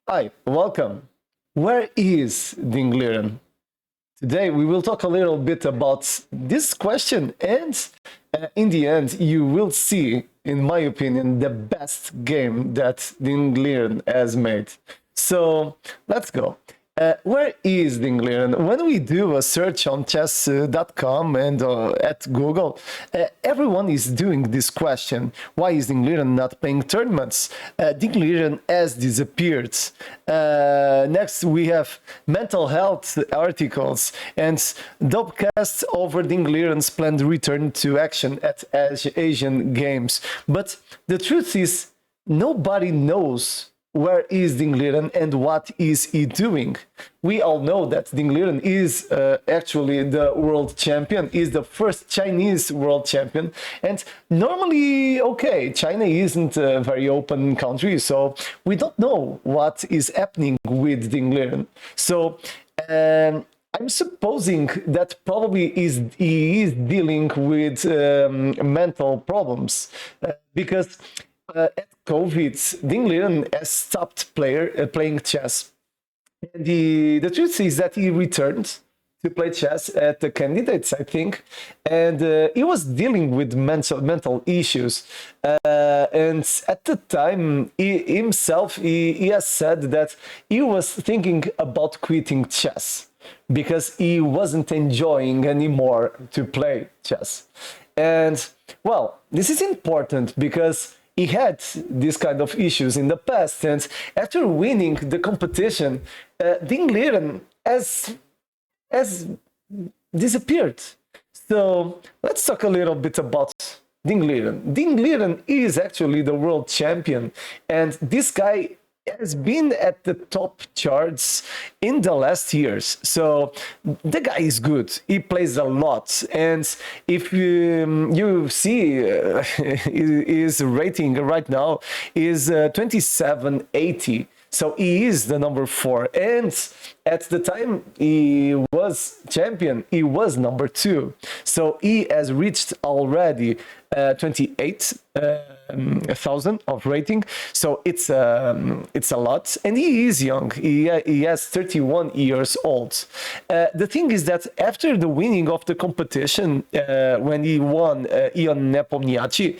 Hi, welcome. Where is Ding Liren? Today we will talk a little bit about this question, and in the end, you will see, in my opinion, the best game that Ding Liren has made. So let's go. Where is Ding Liren? When we do a search on chess.com and at Google, everyone is doing this question. Why is Ding Liren not playing tournaments? Ding Liren has disappeared. Next, we have mental health articles and dopcasts over Ding Liren's planned return to action at Asian Games. But the truth is, nobody knows where is Ding Liren and what is he doing. We all know that Ding Liren is actually the world champion, is the first Chinese world champion. And normally, okay, China isn't a very open country, so we don't know what is happening with Ding Liren. So I'm supposing that probably he is dealing with mental problems because at COVID, Ding Liren has stopped playing chess. And the truth is that he returned to play chess at the candidates, I think, and he was dealing with mental issues. And at the time, he has said that he was thinking about quitting chess because he wasn't enjoying anymore to play chess. And well, this is important because he had these kind of issues in the past, and after winning the competition, Ding Liren has disappeared. So let's talk a little bit about Ding Liren. Ding Liren is actually the world champion, and this guy has been at the top charts in the last years. So the guy is good. He plays a lot. And if you see his rating right now is 2780. So he is the number 4. And at the time he was champion, he was number 2. So he has reached already 28,000 of rating. So it's a lot. And he is young. He has 31 years old. The thing is that after the winning of the competition, when he won Ion Nepomniachtchi,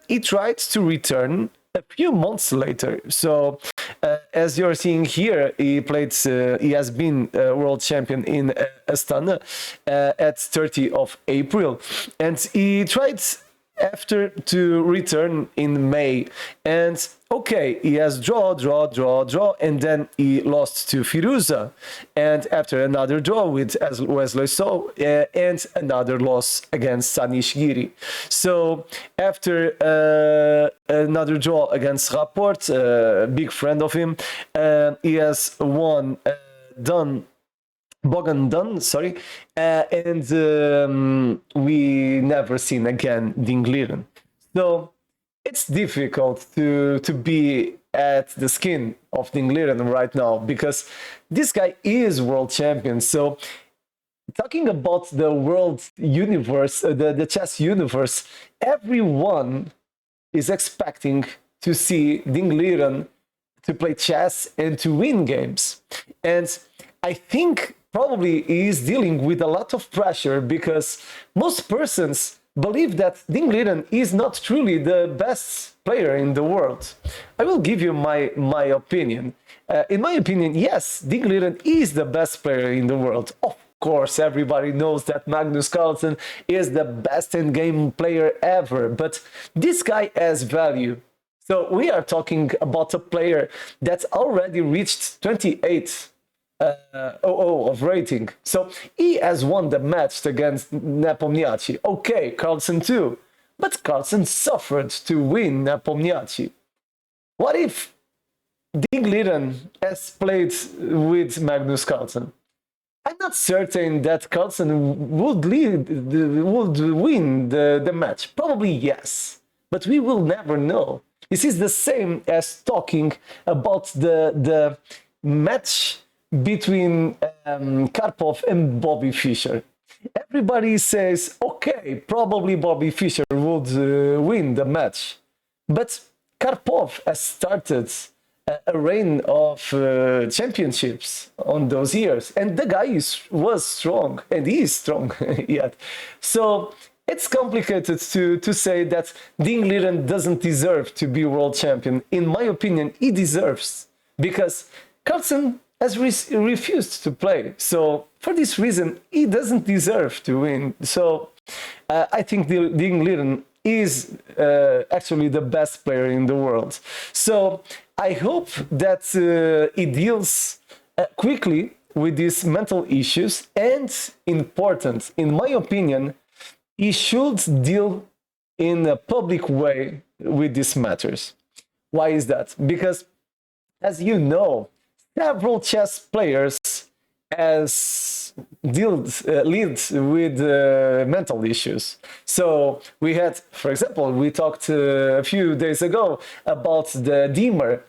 he tried to return a few months later. So as you're seeing here, he has been world champion in Astana at 30 of April, and he tried after to return in May. And okay, he has draw, and then he lost to Firuza, and after another draw with Wesley So, and another loss against Sanishgiri. So after another draw against Rapport, a big friend of him, he has won Bogan Dunn, sorry, and we never seen again Ding Liren. So it's difficult to be at the skin of Ding Liren right now because this guy is world champion. So talking about the world universe, the chess universe, everyone is expecting to see Ding Liren to play chess and to win games. And I think probably he is dealing with a lot of pressure because most persons believe that Ding Liren is not truly the best player in the world. I will give you my opinion. In my opinion, yes, Ding Liren is the best player in the world. Of course, everybody knows that Magnus Carlsen is the best endgame player ever, but this guy has value. So we are talking about a player that's already reached 28 of rating. So he has won the match against Nepomniachtchi. Okay, Carlsen too. But Carlsen suffered to win Nepomniachtchi. What if Ding Liren has played with Magnus Carlsen? I'm not certain that Carlsen would win the match. Probably yes. But we will never know. This is the same as talking about the match between Karpov and Bobby Fischer. Everybody says, okay, probably Bobby Fischer would win the match. But Karpov has started a reign of championships on those years, and the guy was strong, and he is strong yet. So it's complicated to say that Ding Liren doesn't deserve to be world champion. In my opinion, he deserves, because Carlsen has refused to play. So for this reason, he doesn't deserve to win. So I think Ding Liren is actually the best player in the world. So I hope that he deals quickly with these mental issues, and important, in my opinion, he should deal in a public way with these matters. Why is that? Because, as you know, several chess players has lived with mental issues. So we had, for example, we talked a few days ago about the Dimmer.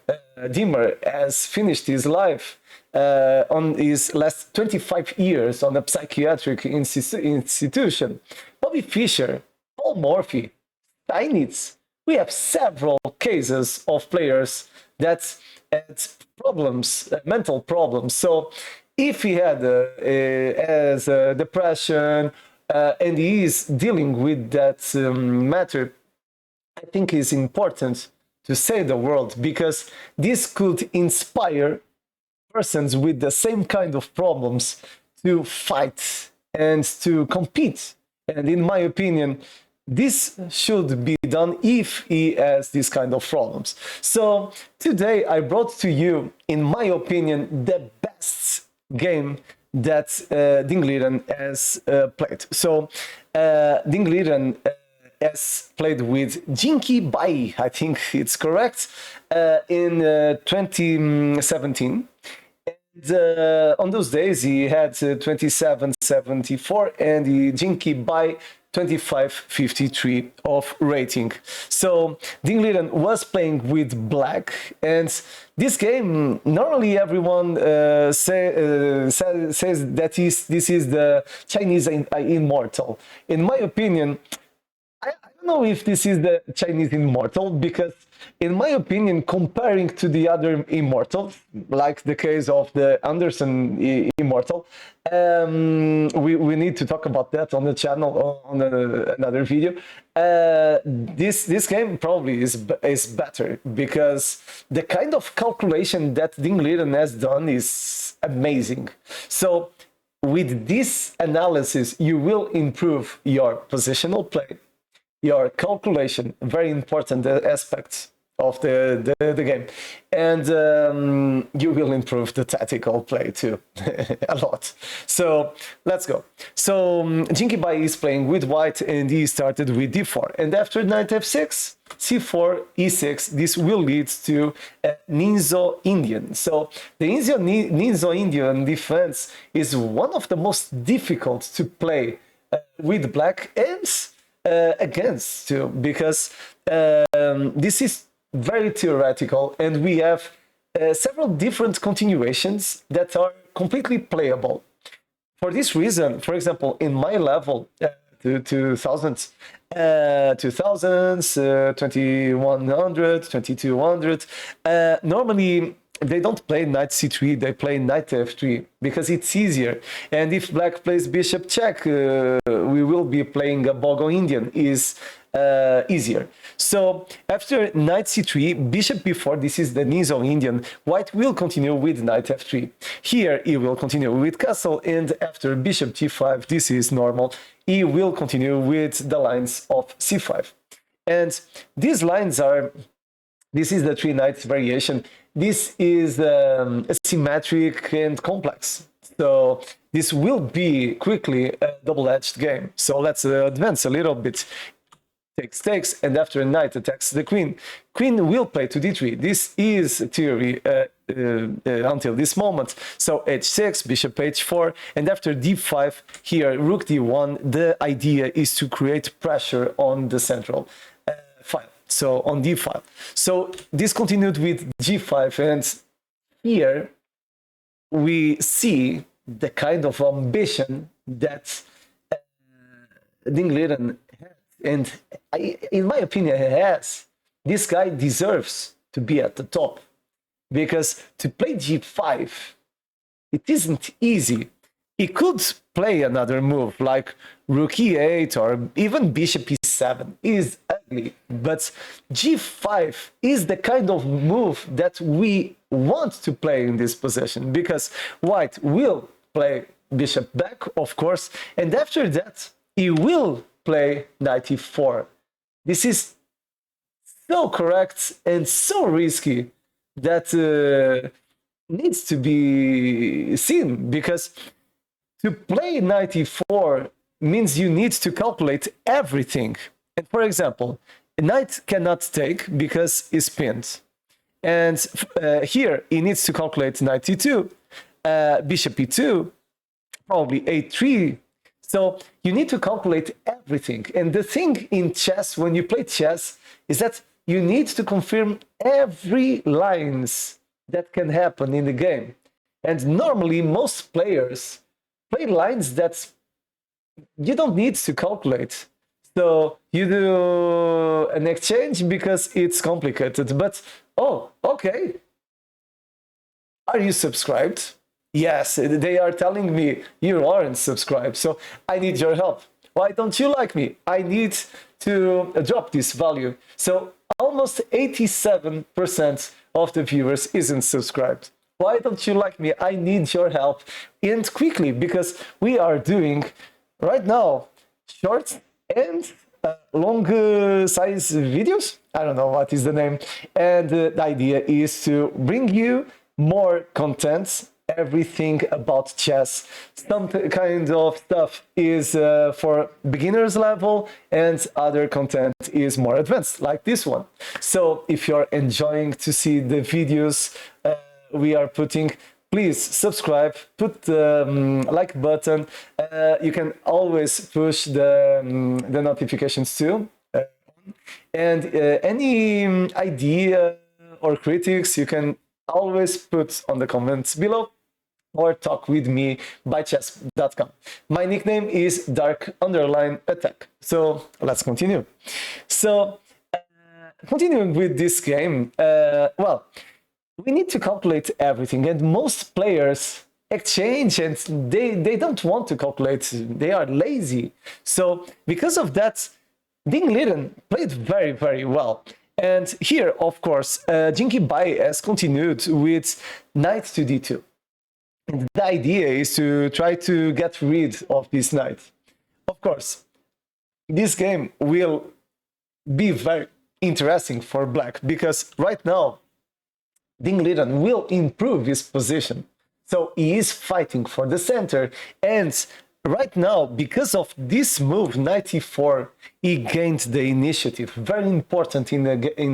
Dimmer has finished his life on his last 25 years on a psychiatric institution. Bobby Fischer, Paul Morphy, Steinitz. We have several cases of players that had problems, mental problems. So if he had as a depression and he is dealing with that matter, I think it's important to say the world, because this could inspire persons with the same kind of problems to fight and to compete. And in my opinion, this should be done if he has this kind of problems. So today I brought to you, in my opinion, the best game that Ding Liren has played. So Ding Liren has played with Jinki Bai, I think it's correct, in 2017. On those days, he had 2774 and the Jinki Bai 2553 of rating. So Ding Liren was playing with black, and this game, normally everyone says that this is the Chinese Immortal. In my opinion, I don't know if this is the Chinese Immortal, because in my opinion, comparing to the other Immortals, like the case of the Anderson Immortal, we need to talk about that on the channel on another video. This game probably is better, because the kind of calculation that Ding Liren has done is amazing. So with this analysis, you will improve your positional play, your calculation, very important aspects of the game, and you will improve the tactical play too a lot. So let's go. So Jinki Bai is playing with white, and he started with d4, and after knight f6, c4, e6, this will lead to Ninzo Indian. So the Ninzo Indian defense is one of the most difficult to play with black and against too, because this is very theoretical, and we have several different continuations that are completely playable. For this reason, for example, in my level, 2000s, 2100, 2200, normally they don't play knight c3, they play knight f3, because it's easier. And if black plays bishop check, we will be playing a Bogo Indian, is easier. So after knight c3, bishop b4, this is the Ninzo Indian, white will continue with knight f3. Here he will continue with castle, and after bishop g5, this is normal, he will continue with the lines of c5. And these lines are, this is the three knights variation. This is asymmetric and complex. So this will be quickly a double-edged game. So let's advance a little bit. Takes, and after a knight attacks the queen. Queen will play to d3. This is theory until this moment. So h6, bishop h4, and after d5, here rook d1, the idea is to create pressure on the central file. So on d file. So this continued with g5, and here we see the kind of ambition that Ding Liren has, and in my opinion, he has. This guy deserves to be at the top. because to play g5, it isn't easy. He could play another move like rook e8 or even bishop e7. Is ugly, but g5 is the kind of move that we want to play in this position, because white will play bishop back, of course, and after that he will play knight e4. This is so correct and so risky that needs to be seen, because to play knight e4 means you need to calculate everything. And for example, a knight cannot take because it's pinned. And here he needs to calculate knight e2, bishop e2, probably a3. So you need to calculate everything. And the thing in chess, when you play chess, is that you need to confirm every lines that can happen in the game. And normally most players play lines that you don't need to calculate. So you do an exchange because it's complicated. But, oh, okay. Are you subscribed? Yes, they are telling me you aren't subscribed. So I need your help. Why don't you like me? I need to drop this value. So almost 87% of the viewers isn't subscribed. Why don't you like me? I need your help, and quickly, because we are doing right now short and long size videos. I don't know what is the name. And the idea is to bring you more content, everything about chess. Some kind of stuff is for beginners level, and other content is more advanced, like this one. So if you're enjoying to see the videos we are putting, please subscribe, put the like button. You can always push the notifications too. And any idea or critics, you can always put on the comments below, or talk with me by chess.com. My nickname is dark_attack. So let's continue. So continuing with this game, well, we need to calculate everything, and most players exchange and they don't want to calculate. They are lazy. So because of that, Ding Liren played very, very well. And here, of course, Jinki Bai has continued with knight to d2. And the idea is to try to get rid of this knight. Of course, this game will be very interesting for black, because right now Ding Liren will improve his position. So he is fighting for the center, and right now, because of this move, knight e4, he gained the initiative. Very important in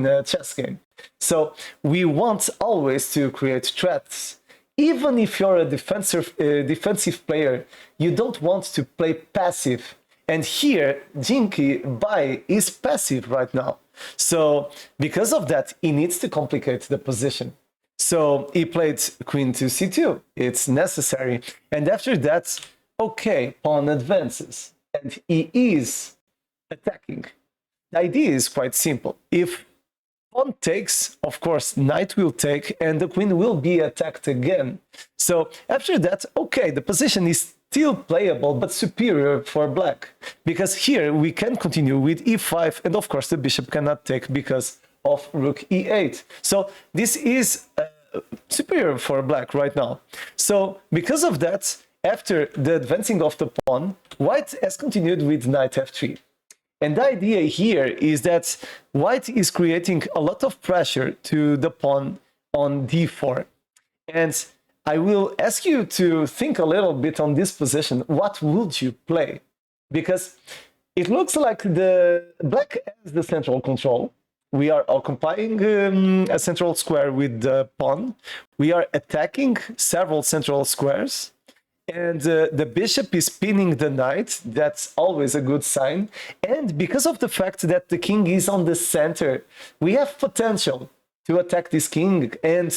a chess game. So we want always to create threats. Even if you're a defensive player, you don't want to play passive. And here, Jinki Bai is passive right now. So because of that, he needs to complicate the position. So he played queen to c2. It's necessary. And after that, okay, pawn advances. And he is attacking. The idea is quite simple. If pawn takes, of course, knight will take, and the queen will be attacked again. So after that, okay, the position is still playable, but superior for black. Because here we can continue with e5, and of course the bishop cannot take because of rook e8. So this is superior for black right now. So because of that, after the advancing of the pawn, white has continued with knight f3. And the idea here is that white is creating a lot of pressure to the pawn on d4. And I will ask you to think a little bit on this position. What would you play? Because it looks like the black has the central control. We are occupying a central square with the pawn. We are attacking several central squares. And the bishop is pinning the knight. That's always a good sign. And because of the fact that the king is on the center, we have potential to attack this king and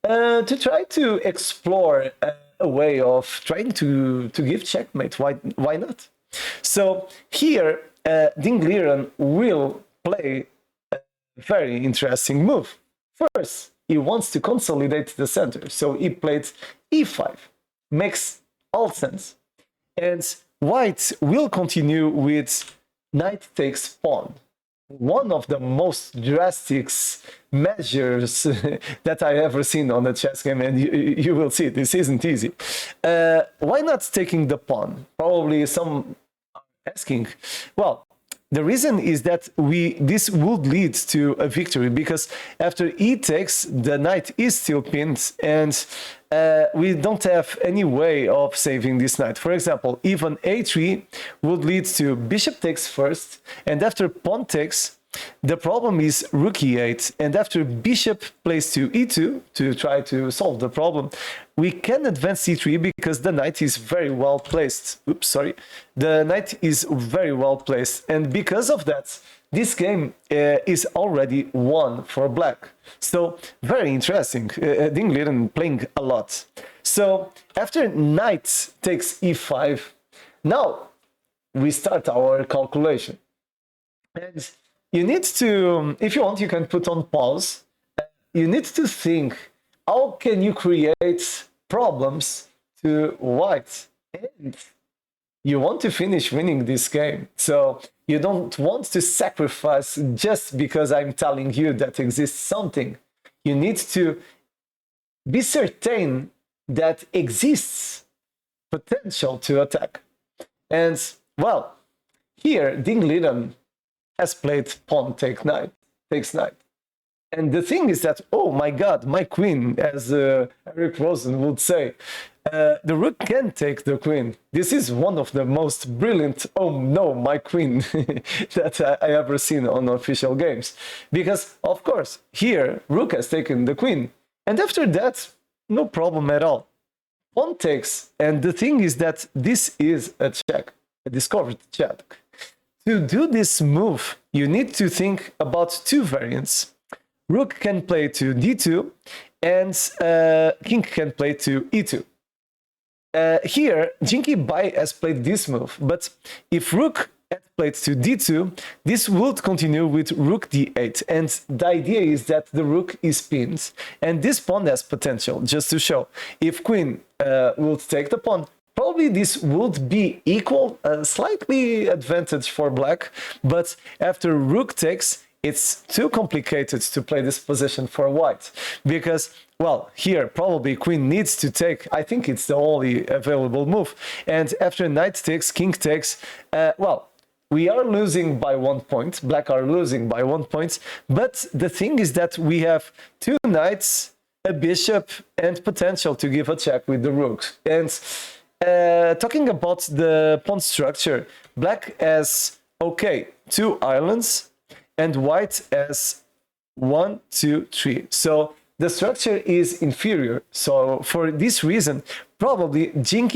to try to explore a way of trying to give checkmate. Why not? So here, Ding Liren will play a very interesting move. First, he wants to consolidate the center. So he played e5. Makes all sense. And white will continue with knight takes pawn. One of the most drastic measures that I ever seen on a chess game, and you will see this isn't easy. Why not taking the pawn? Probably some are asking. Well, the reason is that this would lead to a victory, because after e takes, the knight is still pinned, and we don't have any way of saving this knight. For example, even a3 would lead to bishop takes first, and after pawn takes, the problem is rook e8, and after bishop plays to e2 to try to solve the problem, we can advance c3 because the knight is very well placed. Oops, sorry. The knight is very well placed, and because of that, this game is already won for black. So very interesting. Ding Liren playing a lot. So after knight takes e5, now we start our calculation. And you need to, if you want, you can put on pause. You need to think, how can you create problems to white? And you want to finish winning this game. So you don't want to sacrifice just because I'm telling you that exists something. You need to be certain that exists potential to attack. And well, here Ding Liren has played pawn takes knight. And the thing is that, oh my god, my queen, as Eric Rosen would say, the rook can take the queen. This is one of the most brilliant, oh no, my queen, that I ever seen on official games. Because, of course, here, rook has taken the queen. And after that, no problem at all. Pawn takes, and the thing is that this is a check, a discovered check. To do this move, you need to think about two variants. Rook can play to d2, and king can play to e2. Here, Bai has played this move, but if rook had played to d2, this would continue with rook d8, and the idea is that the rook is pinned, and this pawn has potential, just to show. If queen would take the pawn, probably this would be equal, slightly advantage for black, but after rook takes, it's too complicated to play this position for white, because, well, here probably queen needs to take. I think it's the only available move, and after knight takes, king takes, well, we are losing by 1 point, black are losing by 1 point, but the thing is that we have two knights, a bishop, and potential to give a check with the rook. And talking about the pawn structure, black has, okay, 2 islands, and white has 1, 2, 3. So the structure is inferior. So for this reason, probably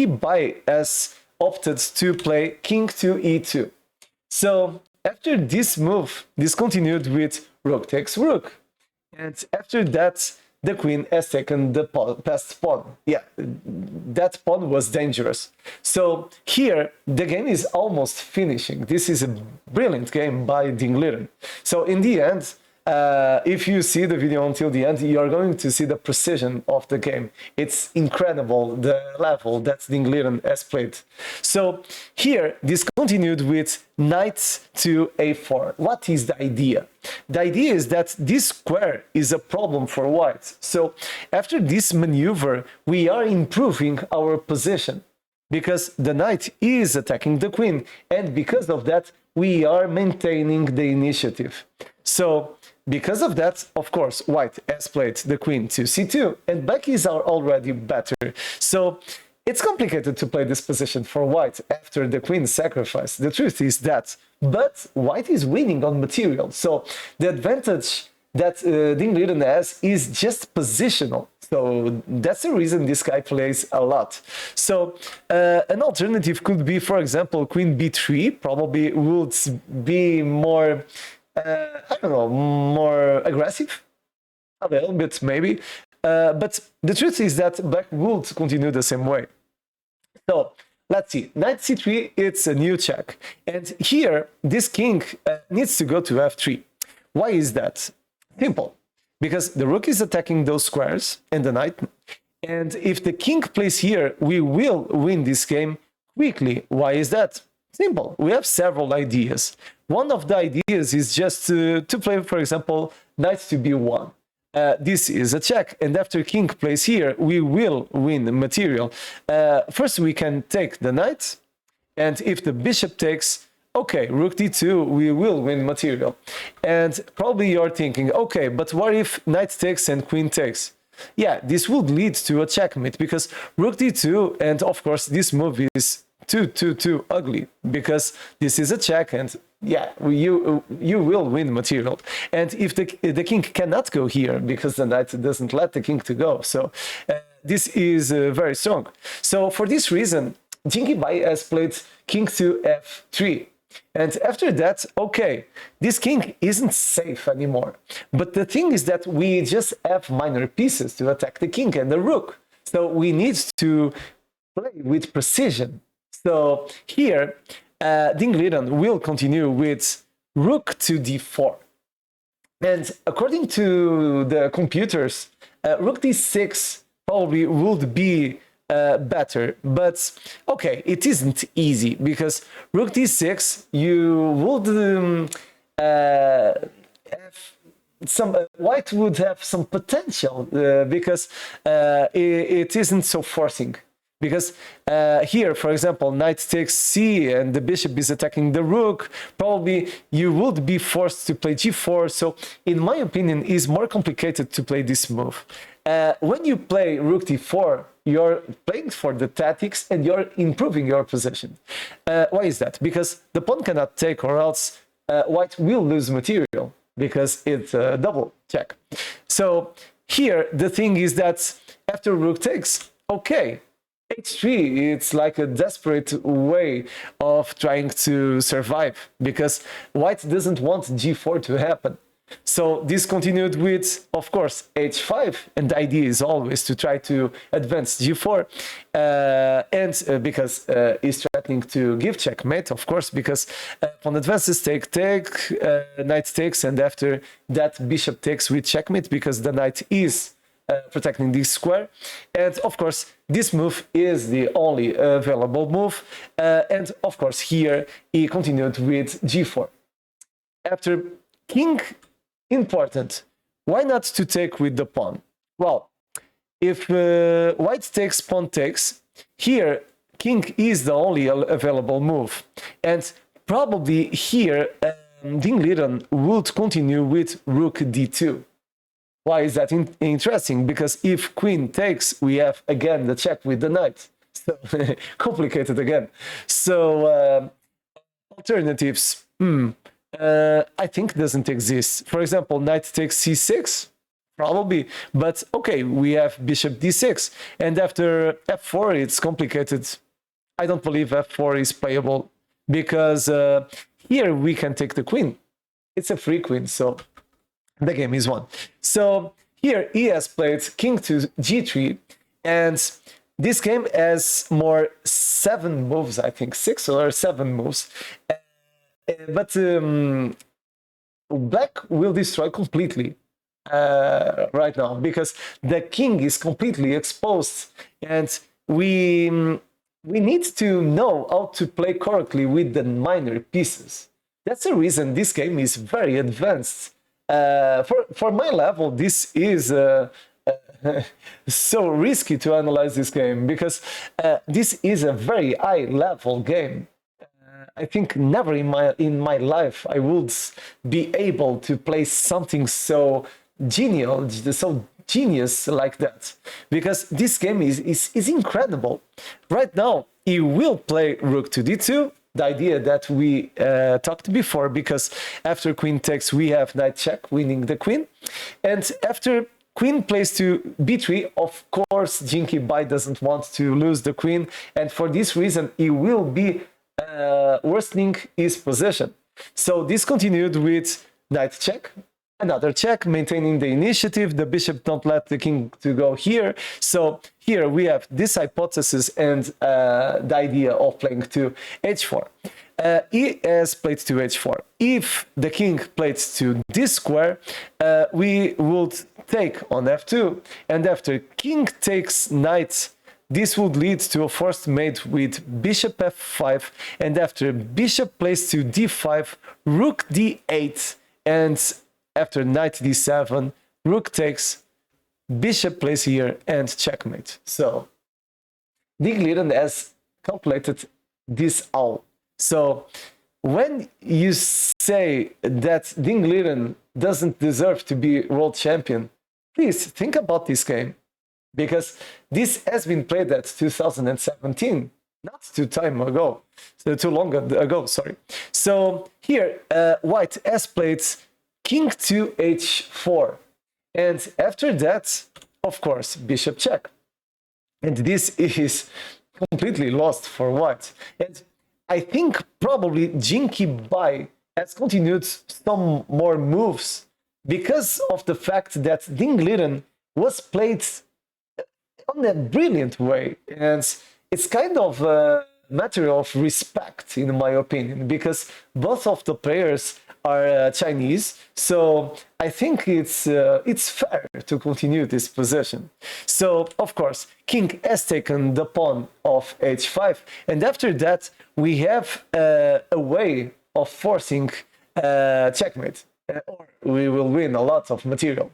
Bai has opted to play king to e2. So after this move, this continued with rook takes rook. And after that, the queen has taken the passed pawn. Yeah, that pawn was dangerous. So here, the game is almost finishing. This is a brilliant game by Ding Liren. So in the end, if you see the video until the end, you are going to see the precision of the game. It's incredible, the level that Ding Liren has played. So here, this continued with knight to a4. What is the idea? The idea is that this square is a problem for white. So after this maneuver, we are improving our position, because the knight is attacking the queen, and because of that, we are maintaining the initiative. So because of that, of course, white has played the queen to c2, and black is already better. So it's complicated to play this position for white after the queen sacrifice. The truth is that, but white is winning on material. So the advantage that Ding Liren has is just positional. So that's the reason this guy plays a lot. So an alternative could be, for example, queen b3 probably would be more, I don't know, more aggressive, a little bit maybe. But the truth is that black would continue the same way. So let's see, knight c3, it's a new check. And here, this king needs to go to f3. Why is that? Simple. because the rook is attacking those squares and the knight. And if the king plays here, we will win this game quickly. Why is that? Simple. We have several ideas. One of the ideas is just to play, for example, knight to b1. This is a check, and after king plays here, we will win the material. First, we can take the knight, and if the bishop takes, okay, rook d2, we will win material. And probably you're thinking, okay, but what if knight takes and queen takes? Yeah, this would lead to a checkmate, because rook d2, and of course this move is too ugly, because this is a check, and yeah, you will win material. And if the king cannot go here, because the knight doesn't let the king to go, so this is very strong. So for this reason, Jinky Bai has played king to f3. And after that, okay, this king isn't safe anymore. But the thing is that we just have minor pieces to attack the king and the rook. So we need to play with precision. So here, Ding Liren will continue with rook to d4. And according to the computers, rook d6 probably would be better, but okay, it isn't easy, because rook d6, you would have some white would have some potential, because it isn't so forcing. Because here, for example, knight takes c and the bishop is attacking the rook, probably you would be forced to play g4. So in my opinion, it's more complicated to play this move. When you play rook d4, you're playing for the tactics and you're improving your position. Why is that? Because the pawn cannot take, or else white will lose material, because it's a double check. So here, the thing is that after rook takes, okay, h3, it's like a desperate way of trying to survive, because white doesn't want g4 to happen. So this continued with, of course, h5, and the idea is always to try to advance g4, and because he's threatening to give checkmate, of course, because pawn advances take, knight takes, and after that bishop takes with checkmate, because the knight is protecting this square. And of course, this move is the only available move. And of course, here he continued with g4. After king, important. Why not to take with the pawn? Well, if white takes, pawn takes, here king is the only available move. And probably here Ding Liren would continue with rook d2. Why is that interesting? Because if queen takes, we have again the check with the knight. So complicated again. So alternatives, I think doesn't exist. For example, knight takes c6, probably. But okay, we have bishop d6. And after f4, it's complicated. I don't believe f4 is playable, because here we can take the queen. It's a free queen, so the game is won. So here he has played king to g3, and this game has more 7 moves, I think 6 or 7 moves. But black will destroy completely right now, because the king is completely exposed, and we need to know how to play correctly with the minor pieces. That's the reason this game is very advanced. For my level, this is so risky to analyze this game, because this is a very high level game. I think never in my life I would be able to play something so genial, so genius like that, because this game is incredible. Right now, he will play rook to d2. The idea that we talked before, because after queen takes, we have knight check, winning the queen. And after queen plays to b3, of course, Jinky Bai doesn't want to lose the queen. And for this reason, he will be worsening his position. So this continued with knight check, another check, maintaining the initiative. The bishop don't let the king to go here. So here we have this hypothesis and the idea of playing to h4. he has played to h4. If the king played to this square, we would take on f2, and after king takes knight, this would lead to a forced mate with bishop f5, and after bishop plays to d5, rook d8, and after knight d7, rook takes, bishop plays here, and checkmate. So Ding Liren has calculated this all. So when you say that Ding Liren doesn't deserve to be world champion, please think about this game, because this has been played at 2017, not too long ago, sorry. So here, White has played king to h4, and after that, of course, bishop check. And this is completely lost for White. And I think probably Jinki Bai has continued some more moves because of the fact that Ding Liren was played on a brilliant way, and it's kind of a matter of respect, in my opinion, because both of the players are Chinese, so I think it's fair to continue this position. So of course, king has taken the pawn of h5, and after that we have a way of forcing checkmate, or we will win a lot of material.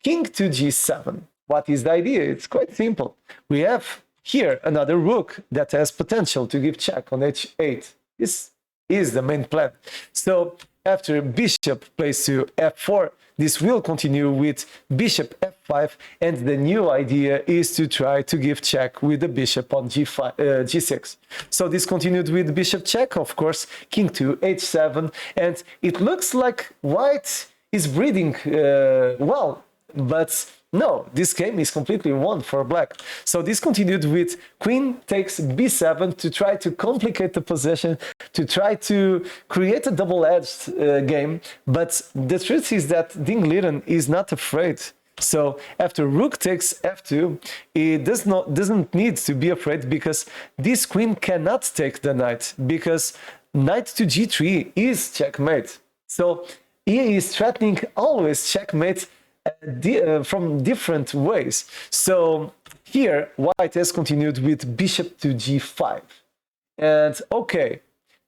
King to g7. What is the idea? It's quite simple. We have here another rook that has potential to give check on h8. This is the main plan. So after bishop plays to f4, this will continue with bishop f5, and the new idea is to try to give check with the bishop on g6. So this continued with bishop check, of course, king to h7, and it looks like White is breeding well, but no, this game is completely won for black. So this continued with queen takes b7 to try to complicate the position, to try to create a double-edged game. But the truth is that Ding Liren is not afraid. So after rook takes f2, it doesn't need to be afraid, because this queen cannot take the knight, because knight to g3 is checkmate. So he is threatening always checkmate from different ways. So here White has continued with bishop to g5, and okay,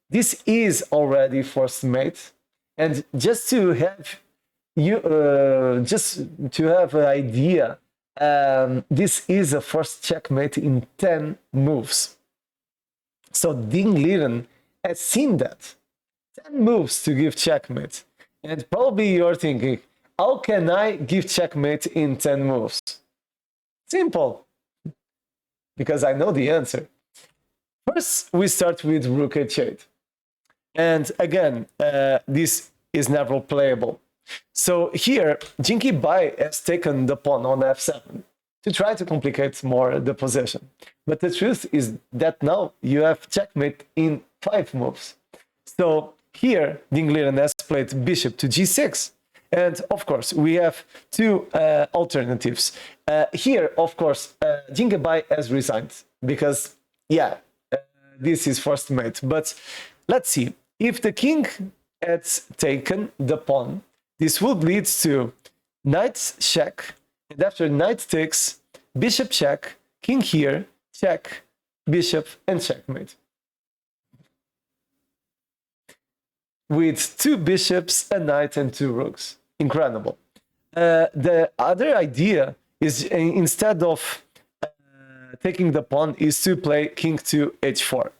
this is already forced mate. And just to have an idea, this is a first checkmate in 10 moves. So Ding Liren has seen that 10 moves to give checkmate, and probably you're thinking, how can I give checkmate in 10 moves? Simple, because I know the answer. First, we start with rook h8. And again, this is never playable. So here, Jinki Bai has taken the pawn on f7 to try to complicate more the position. But the truth is that now you have checkmate in 5 moves. So here, Ding Liren has played bishop to g6. And of course, we have two alternatives. Here, of course, Jinki Bai has resigned because, yeah, this is first mate. But let's see. If the king had taken the pawn, this would lead to knight check. And after knight takes, bishop check, king here, check, bishop, and checkmate. With 2 bishops, a knight, and 2 rooks. Incredible. The other idea is, instead of taking the pawn, is to play king to h4.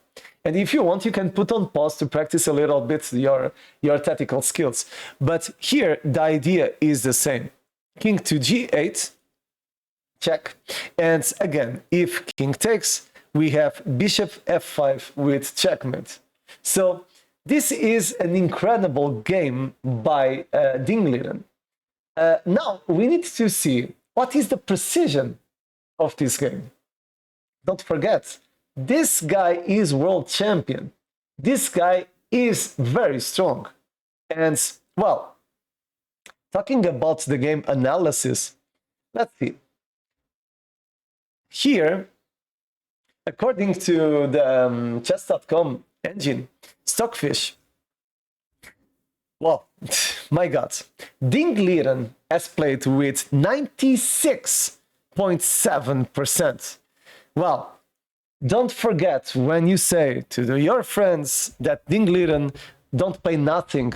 And if you want, you can put on pause to practice a little bit your tactical skills. But here, the idea is the same. King to g8, check. And again, if king takes, we have bishop f5 with checkmate. So this is an incredible game by Ding Liren. Now we need to see what is the precision of this game. Don't forget, this guy is world champion. This guy is very strong. And, well, talking about the game analysis, let's see. Here, according to the chess.com engine, Stockfish. Well, my God. Ding Liren has played with 96.7%. Well, don't forget when you say to your friends that Ding Liren don't play nothing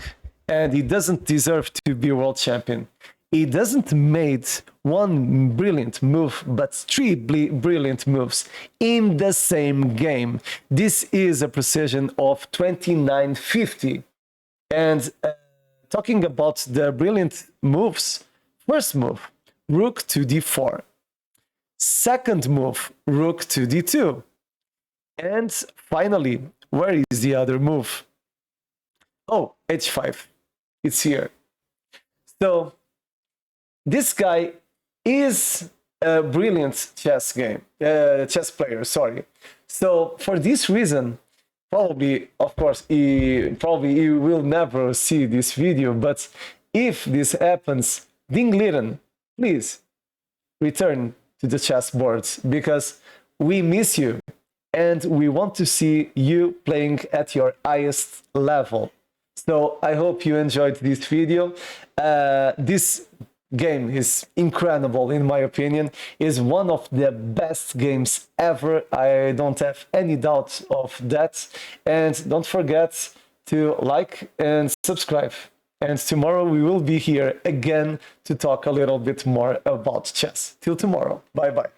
and he doesn't deserve to be world champion. He doesn't made one brilliant move, but three brilliant moves in the same game. This is a precision of 2950. And talking about the brilliant moves, first move, rook to d4. Second move, rook to d2. And finally, where is the other move? Oh, h5. It's here. So this guy is a brilliant chess player, sorry. So for this reason, probably, of course, you will never see this video, but if this happens, Ding Liren, please return to the chessboard because we miss you and we want to see you playing at your highest level. So I hope you enjoyed this video. This game is incredible, in my opinion. Is one of the best games ever. I don't have any doubt of that. And don't forget to like and subscribe. And tomorrow we will be here again to talk a little bit more about chess. Till tomorrow. Bye bye.